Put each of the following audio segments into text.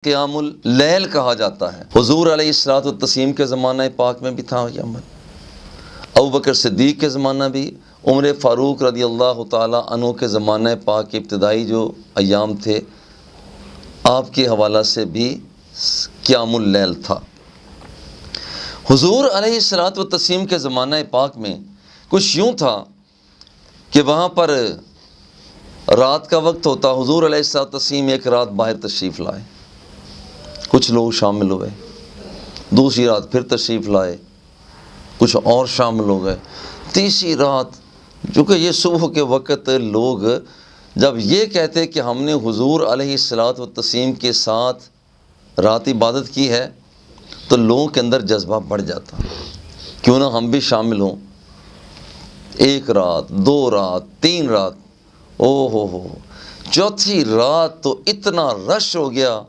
قیام اللیل کہا جاتا ہے۔ حضور علیہ الصلوۃ والتسلیم کے زمانہ پاک میں بھی تھا یہ عمل، ابوبکر صدیق کے زمانہ بھی، عمر فاروق رضی اللہ تعالیٰ عنہ کے زمانہ پاک کے ابتدائی جو ایام تھے آپ کے حوالہ سے بھی قیام اللیل تھا۔ حضور علیہ الصلوۃ والتسلیم کے زمانہ پاک میں کچھ یوں تھا کہ وہاں پر رات کا وقت ہوتا، حضور علیہ الصلوۃ والتسلیم ایک رات باہر تشریف لائے، کچھ لوگ شامل ہوئے، دوسری رات پھر تشریف لائے، کچھ اور شامل ہو گئے، تیسری رات چونکہ یہ صبح کے وقت لوگ جب یہ کہتے کہ ہم نے حضور علیہ الصلوۃ والتسلیم کے ساتھ رات عبادت کی ہے تو لوگوں کے اندر جذبہ بڑھ جاتا، کیوں نہ ہم بھی شامل ہوں، ایک رات، دو رات، تین رات، او ہو، چوتھی رات تو اتنا رش ہو گیا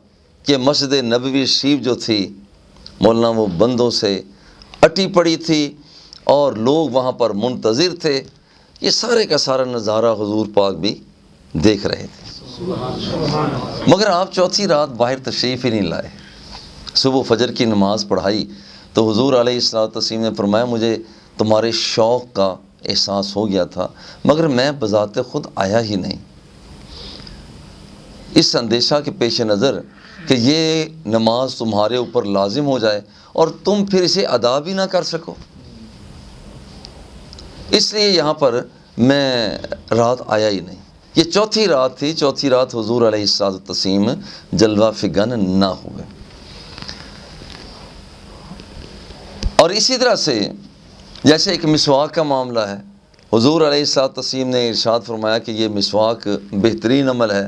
کہ مسجد نبوی شریف جو تھی مولانا وہ بندوں سے اٹی پڑی تھی اور لوگ وہاں پر منتظر تھے۔ یہ سارے کا سارا نظارہ حضور پاک بھی دیکھ رہے تھے، مگر آپ چوتھی رات باہر تشریف ہی نہیں لائے۔ صبح فجر کی نماز پڑھائی تو حضور علیہ الصلوۃ والتسلیم نے فرمایا مجھے تمہارے شوق کا احساس ہو گیا تھا مگر میں بذات خود آیا ہی نہیں، اس اندیشہ کے پیش نظر کہ یہ نماز تمہارے اوپر لازم ہو جائے اور تم پھر اسے ادا بھی نہ کر سکو، اس لیے یہاں پر میں رات آیا ہی نہیں۔ یہ چوتھی رات تھی، چوتھی رات حضور علیہ الصلوۃ والتسلیم جلوہ فگن نہ ہوئے۔ اور اسی طرح سے جیسے ایک مسواک کا معاملہ ہے، حضور علیہ الصلوۃ والتسلیم نے ارشاد فرمایا کہ یہ مسواک بہترین عمل ہے،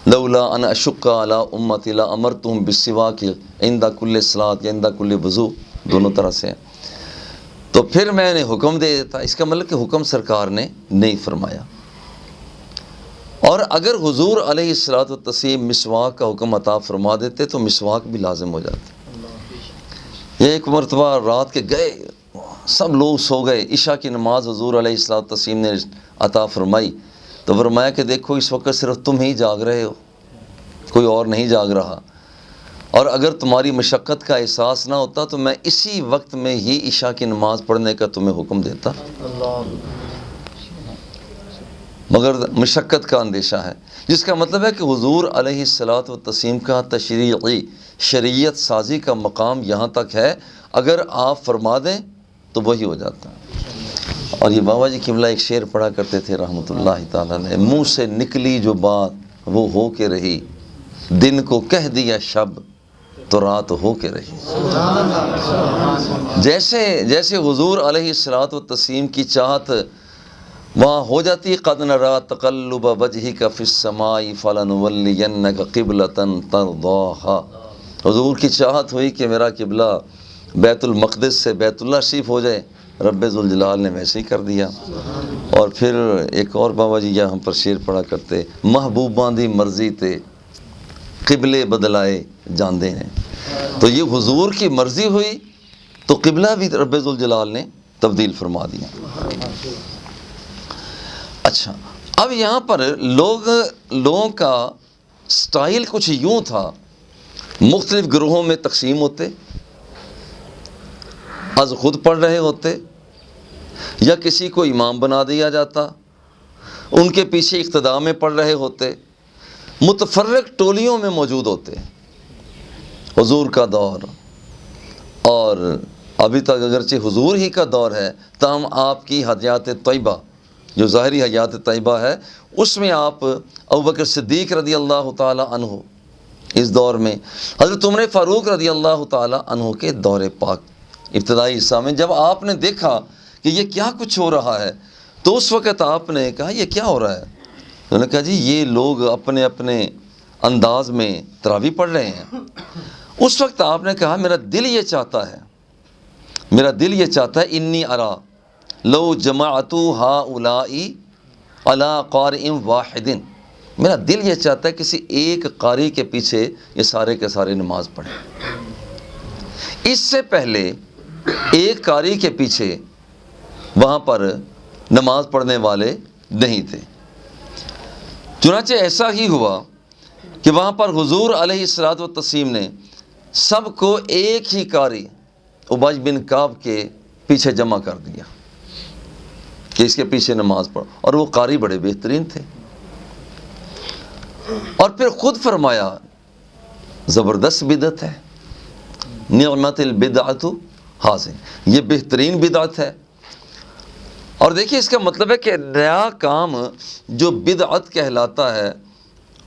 لولا ان اشق علی امتی لامرتہم بالسواک عند کل صلاۃ یا عند کل وضو، دونوں طرح سے ہیں، تو پھر میں نے حکم دے دیتا۔ اس کا مطلب کہ حکم سرکار نے نہیں فرمایا، اور اگر حضور علیہ الصلوۃ والتسلیم مسواک کا حکم عطا فرما دیتے تو مسواک بھی لازم ہو جاتا۔ یہ ایک مرتبہ رات کے گئے، سب لوگ سو گئے، عشاء کی نماز حضور علیہ الصلوۃ والتسلیم نے عطا فرمائی تو فرمایا کہ دیکھو اس وقت صرف تم ہی جاگ رہے ہو، کوئی اور نہیں جاگ رہا، اور اگر تمہاری مشقت کا احساس نہ ہوتا تو میں اسی وقت میں ہی عشاء کی نماز پڑھنے کا تمہیں حکم دیتا، مگر مشقت کا اندیشہ ہے، جس کا مطلب ہے کہ حضور علیہ الصلوۃ والتسلیم کا تشریعی شریعت سازی کا مقام یہاں تک ہے، اگر آپ فرما دیں تو وہی ہو جاتا ہے۔ اور یہ بابا جی قبلہ ایک شعر پڑھا کرتے تھے رحمۃ اللہ تعالیٰ نے، منہ سے نکلی جو بات وہ ہو کے رہی، دن کو کہہ دیا شب تو رات ہو کے رہی۔ جیسے حضور علیہ الصلوۃ والتسلیم کی چاہت وہاں ہو جاتی، قد نری تقلب وجہک فی السماء فلنولینک قبلۃ ترضاھا، حضور کی چاہت ہوئی کہ میرا قبلہ بیت المقدس سے بیت اللہ شریف ہو جائے، رب ذوالجلال نے ویسے ہی کر دیا۔ اور پھر ایک اور بابا جی یہاں پر شعر پڑھا کرتے، محبوباں دی مرضی تے قبلے بدلائے جاندے ہیں، تو یہ حضور کی مرضی ہوئی تو قبلہ بھی رب ذوالجلال نے تبدیل فرما دیا۔ اچھا، اب یہاں پر لوگوں کا سٹائل کچھ یوں تھا، مختلف گروہوں میں تقسیم ہوتے، از خود پڑھ رہے ہوتے یا کسی کو امام بنا دیا جاتا، ان کے پیچھے اقتداء میں پڑھ رہے ہوتے، متفرق ٹولیوں میں موجود ہوتے۔ حضور کا دور اور ابھی تک اگرچہ حضور ہی کا دور ہے تاہم آپ کی حیات طیبہ جو ظاہری حیات طیبہ ہے اس میں آپ ابوبکر صدیق رضی اللہ تعالی عنہ اس دور میں، حضرت عمر فاروق رضی اللہ تعالی عنہ کے دور پاک ابتدائی حصہ میں جب آپ نے دیکھا کہ یہ کیا کچھ ہو رہا ہے تو اس وقت آپ نے کہا یہ کیا ہو رہا ہے؟ انہوں نے کہا جی یہ لوگ اپنے اپنے انداز میں تراویح پڑھ رہے ہیں۔ اس وقت آپ نے کہا میرا دل یہ چاہتا ہے انی ارا لو جمعت ہؤلاء علی قارئ واحد، میرا دل یہ چاہتا ہے کسی ایک قاری کے پیچھے یہ سارے کے سارے نماز پڑھیں۔ اس سے پہلے ایک قاری کے پیچھے وہاں پر نماز پڑھنے والے نہیں تھے، چنانچہ ایسا ہی ہوا کہ وہاں پر حضور علیہ الصلوۃ والتسلیم نے سب کو ایک ہی قاری ابی بن کعب کے پیچھے جمع کر دیا کہ اس کے پیچھے نماز پڑھو، اور وہ قاری بڑے بہترین تھے، اور پھر خود فرمایا زبردست بدعت ہے، نعمت البدعۃ ہذہ، یہ بہترین بدعت ہے۔ اور دیکھیے اس کا مطلب ہے کہ نیا کام جو بدعت کہلاتا ہے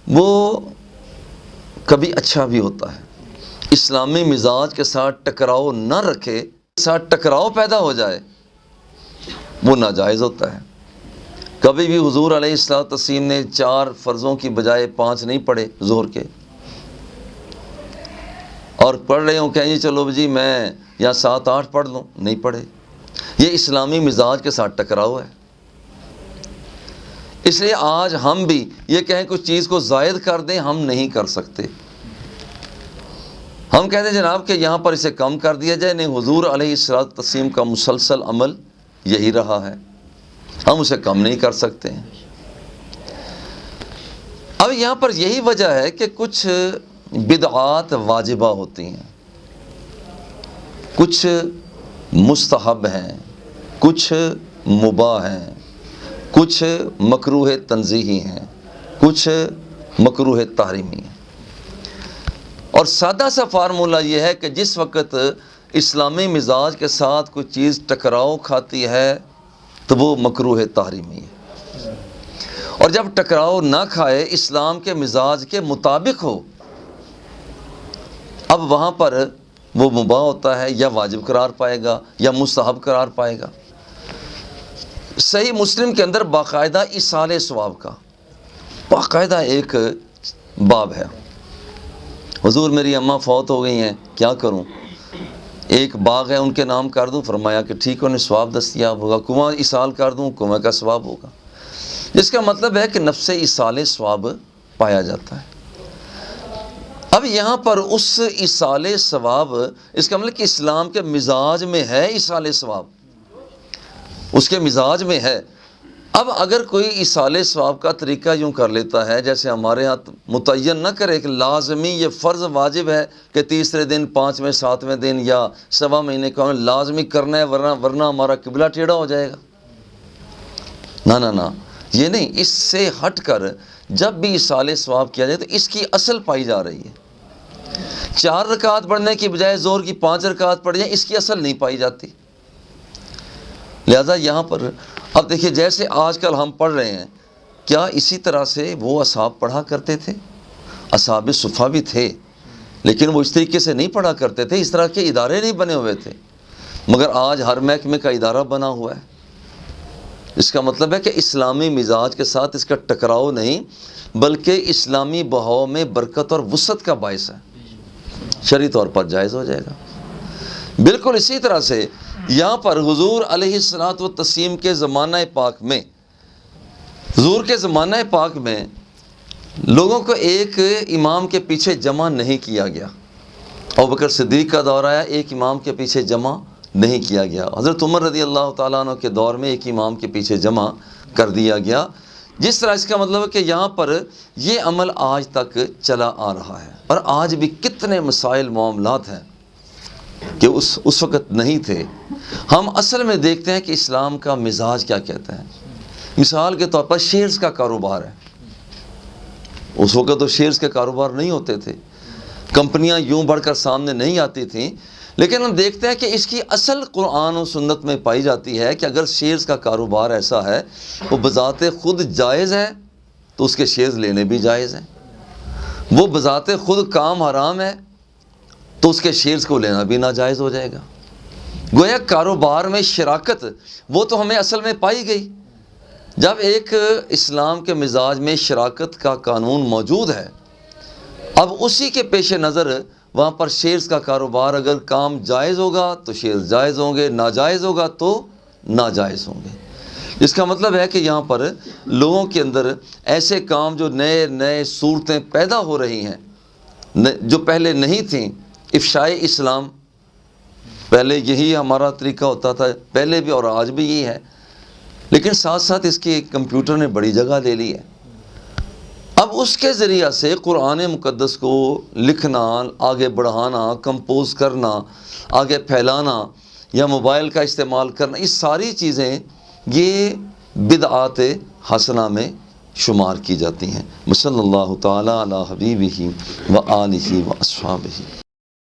وہ کبھی اچھا بھی ہوتا ہے، اسلامی مزاج کے ساتھ ٹکراؤ نہ رکھے، ساتھ ٹکراؤ پیدا ہو جائے، وہ ناجائز ہوتا ہے۔ کبھی بھی حضور علیہ الصلوۃ والتسلیم نے 4 فرضوں کی بجائے 5 نہیں پڑھے ظہر کے، اور پڑھ رہے ہوں کہیں چلو جی میں یا 7-8 پڑھ لوں، نہیں پڑھے۔ یہ اسلامی مزاج کے ساتھ ٹکراؤ ہے۔ اس لیے آج ہم بھی یہ کہیں کچھ چیز کو زائد کر دیں، ہم نہیں کر سکتے۔ ہم کہتے ہیں جناب کہ یہاں پر اسے کم کر دیا جائے، نہیں، حضور علیہ الصلوۃ والتسلیم کا مسلسل عمل یہی رہا ہے، ہم اسے کم نہیں کر سکتے ہیں۔ اب یہاں پر یہی وجہ ہے کہ کچھ بدعات واجبہ ہوتی ہیں، کچھ مستحب ہیں، کچھ مباح ہیں، کچھ مکروہ تنزیہی ہیں، کچھ مکروہ تحریمی ہیں۔ اور سادہ سا فارمولہ یہ ہے کہ جس وقت اسلامی مزاج کے ساتھ کوئی چیز ٹکراؤ کھاتی ہے تو وہ مکروہ تحریمی ہے، اور جب ٹکراؤ نہ کھائے، اسلام کے مزاج کے مطابق ہو، اب وہاں پر وہ مباح ہوتا ہے، یا واجب قرار پائے گا یا مستحب قرار پائے گا۔ صحیح مسلم کے اندر باقاعدہ ایصال ثواب کا باقاعدہ ایک باب ہے۔ حضور میری اماں فوت ہو گئی ہیں، کیا کروں؟ ایک باغ ہے ان کے نام کر دوں؟ فرمایا کہ ٹھیک ہے، انہیں ثواب دستیاب ہوگا۔ کنواں ایصال کر دوں؟ کنویں کا ثواب ہوگا۔ جس کا مطلب ہے کہ نفس ایصال ثواب پایا جاتا ہے۔ اب یہاں پر اس ایصال ثواب، اس کا مطلب کہ اسلام کے مزاج میں ہے ایصال ثواب، اس کے مزاج میں ہے۔ اب اگر کوئی ایصال ثواب کا طریقہ یوں کر لیتا ہے، جیسے ہمارے ہاں متعین نہ کرے کہ لازمی یہ فرض واجب ہے کہ تیسرے دن، 5ویں 7ویں دن یا 1.25 مہینے کا لازمی کرنا ہے، ورنہ ہمارا قبلہ ٹیڑھا ہو جائے گا۔ نہ، یہ نہیں، اس سے ہٹ کر جب بھی ایصال ثواب کیا جائے تو اس کی اصل پائی جا رہی ہے۔ 4 رکعت پڑھنے کی بجائے ظہر کی 5 رکعت پڑھ جائیں، اس کی اصل نہیں پائی جاتی۔ لہذا یہاں پر اب دیکھیے، جیسے آج کل ہم پڑھ رہے ہیں، کیا اسی طرح سے وہ اصحاب پڑھا کرتے تھے؟ اصحاب صفہ بھی تھے، لیکن وہ اس طریقے سے نہیں پڑھا کرتے تھے، اس طرح کے ادارے نہیں بنے ہوئے تھے۔ مگر آج ہر محکمے کا ادارہ بنا ہوا ہے۔ اس کا مطلب ہے کہ اسلامی مزاج کے ساتھ اس کا ٹکراؤ نہیں، بلکہ اسلامی بہاؤ میں برکت اور وسعت کا باعث ہے، شرعی طور پر جائز ہو جائے گا۔ بالکل اسی طرح سے یہاں پر حضور علیہ الصلوۃ والتسلیم کے زمانہ پاک میں، حضور کے زمانہ پاک میں لوگوں کو ایک امام کے پیچھے جمع نہیں کیا گیا۔ ابوبکر صدیق کا دور آیا، ایک امام کے پیچھے جمع نہیں کیا گیا۔ حضرت عمر رضی اللہ تعالیٰ عنہ کے دور میں ایک امام کے پیچھے جمع کر دیا گیا۔ جس طرح اس کا مطلب ہے کہ یہاں پر یہ عمل آج تک چلا آ رہا ہے، اور آج بھی کتنے مسائل معاملات ہیں کہ اس وقت نہیں تھے۔ ہم اصل میں دیکھتے ہیں کہ اسلام کا مزاج کیا کہتا ہے۔ مثال کے طور پر شیئرز کا کاروبار ہے، اس وقت تو شیئرز کے کاروبار نہیں ہوتے تھے، کمپنیاں یوں بڑھ کر سامنے نہیں آتی تھیں، لیکن ہم دیکھتے ہیں کہ اس کی اصل قرآن و سنت میں پائی جاتی ہے کہ اگر شیئرز کا کاروبار ایسا ہے، وہ بذات خود جائز ہے تو اس کے شیئرز لینے بھی جائز ہیں۔ وہ بذات خود کام حرام ہے تو اس کے شیئرز کو لینا بھی ناجائز ہو جائے گا۔ گویا کاروبار میں شراکت وہ تو ہمیں اصل میں پائی گئی۔ جب ایک اسلام کے مزاج میں شراکت کا قانون موجود ہے، اب اسی کے پیش نظر وہاں پر شیئرز کا کاروبار، اگر کام جائز ہوگا تو شیئرز جائز ہوں گے، ناجائز ہوگا تو ناجائز ہوں گے۔ اس کا مطلب ہے کہ یہاں پر لوگوں کے اندر ایسے کام جو نئے صورتیں پیدا ہو رہی ہیں جو پہلے نہیں تھیں، افشائے اسلام، پہلے یہی ہمارا طریقہ ہوتا تھا، پہلے بھی اور آج بھی یہی ہے، لیکن ساتھ ساتھ اس کی کمپیوٹر نے بڑی جگہ لے لی ہے۔ اب اس کے ذریعہ سے قرآن مقدس کو لکھنا، آگے بڑھانا، کمپوز کرنا، آگے پھیلانا یا موبائل کا استعمال کرنا، یہ ساری چیزیں یہ بدعات حسنہ میں شمار کی جاتی ہیں۔ صلی اللہ تعالی علی حبیبہ و آلہ و اصحابہ۔